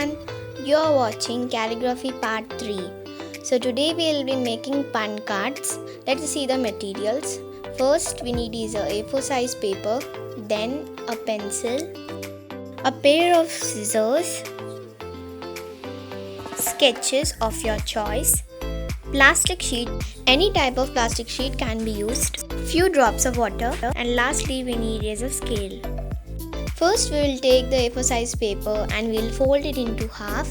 everyone, you're watching Calligraphy Part 3. So today we'll be making pun cards. Let's see the materials. First we need is a A4 size paper, then a pencil, a pair of scissors, sketches of your choice, plastic sheet, any type of plastic sheet can be used, few drops of water, and lastly we need is a scale. First we will take the A4 size paper and we will fold it into half.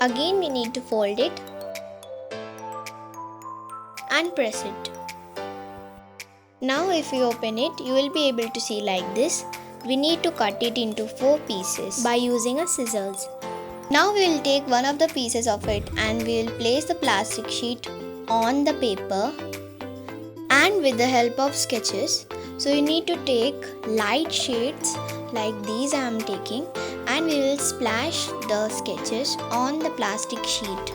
Again we need to fold it and press it. Now if you open it, you will be able to see like this. We need to cut it into 4 pieces by using a scissors. Now we will take one of the pieces of it and we will place the plastic sheet on the paper and with the help of sketches. So you need to take light shades like these I am taking and we will splash the sketches on the plastic sheet.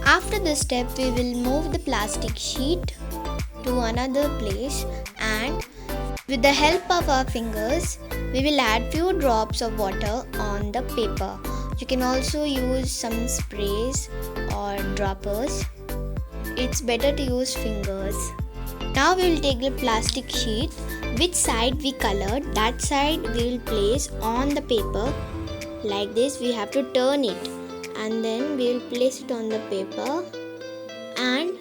After this step, we will move the plastic sheet to another place and with the help of our fingers, we will add few drops of water on the paper. You can also use some sprays or droppers. It's better to use fingers. Now we will take the plastic sheet. Which side we colored, that side we will place on the paper. Like this, we have to turn it. And then we will place it on the paper and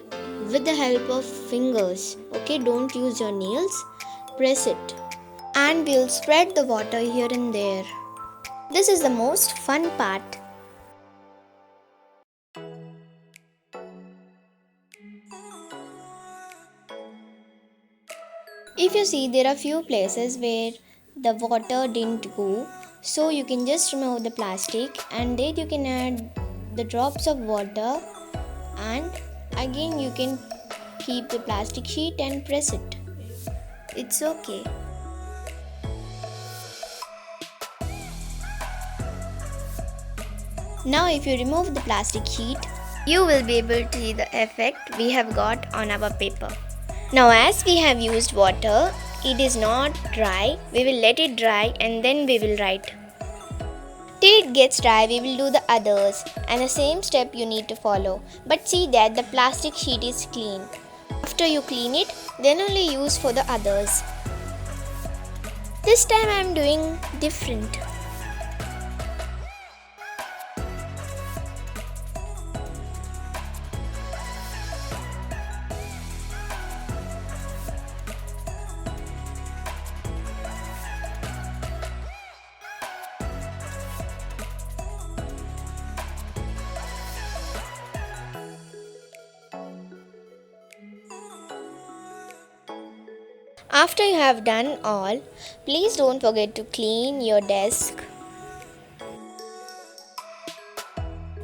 with the help of fingers, okay, don't use your nails, press it and we will spread the water here and there. This is the most fun part. If you see, there are few places where the water didn't go. So you can just remove the plastic and then you can add the drops of water and again you can keep the plastic sheet and press it. It's okay. Now if you remove the plastic sheet, you will be able to see the effect we have got on our paper. Now as we have used water, it is not dry. We will let it dry and then we will write. Till it gets dry, we will do the others and the same step you need to follow. But see that the plastic sheet is clean. After you clean it, then only use for the others. This time I am doing different. After you have done all, please don't forget to clean your desk.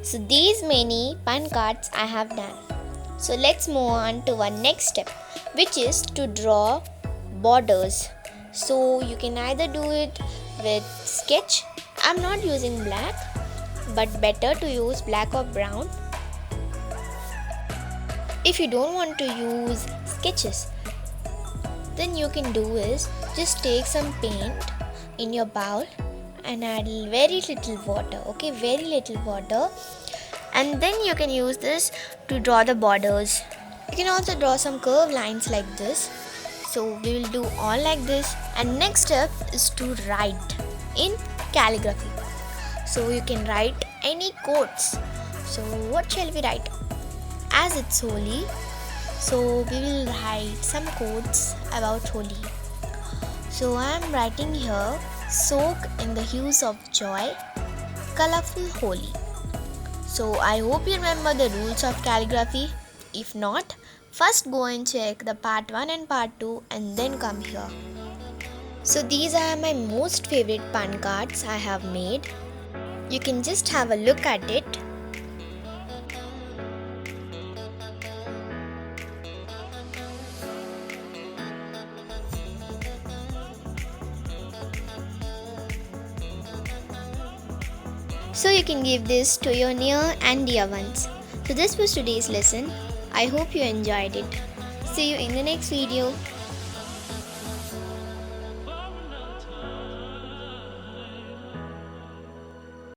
So these many pun cards I have done. So let's move on to our next step, which is to draw borders. So you can either do it with sketch. I'm not using black, but better to use black or brown. If you don't want to use sketches, then you can do is just take some paint in your bowl and add very little water, okay, very little water, and then you can use this to draw the borders. You can also draw some curved lines like this. So we will do all like this, and next step is to write in calligraphy. So you can write any quotes. So what shall we write? As it's Holi, so we will write some quotes about Holi. So I am writing here, soak in the hues of joy, colorful Holi. So I hope you remember the rules of calligraphy. If not, first go and check the part 1 and part 2 and then come here. So these are my most favorite pun cards I have made. You can just have a look at it. so you can give this to your near and dear ones. So this was today's lesson. I hope you enjoyed it. See you in the next video.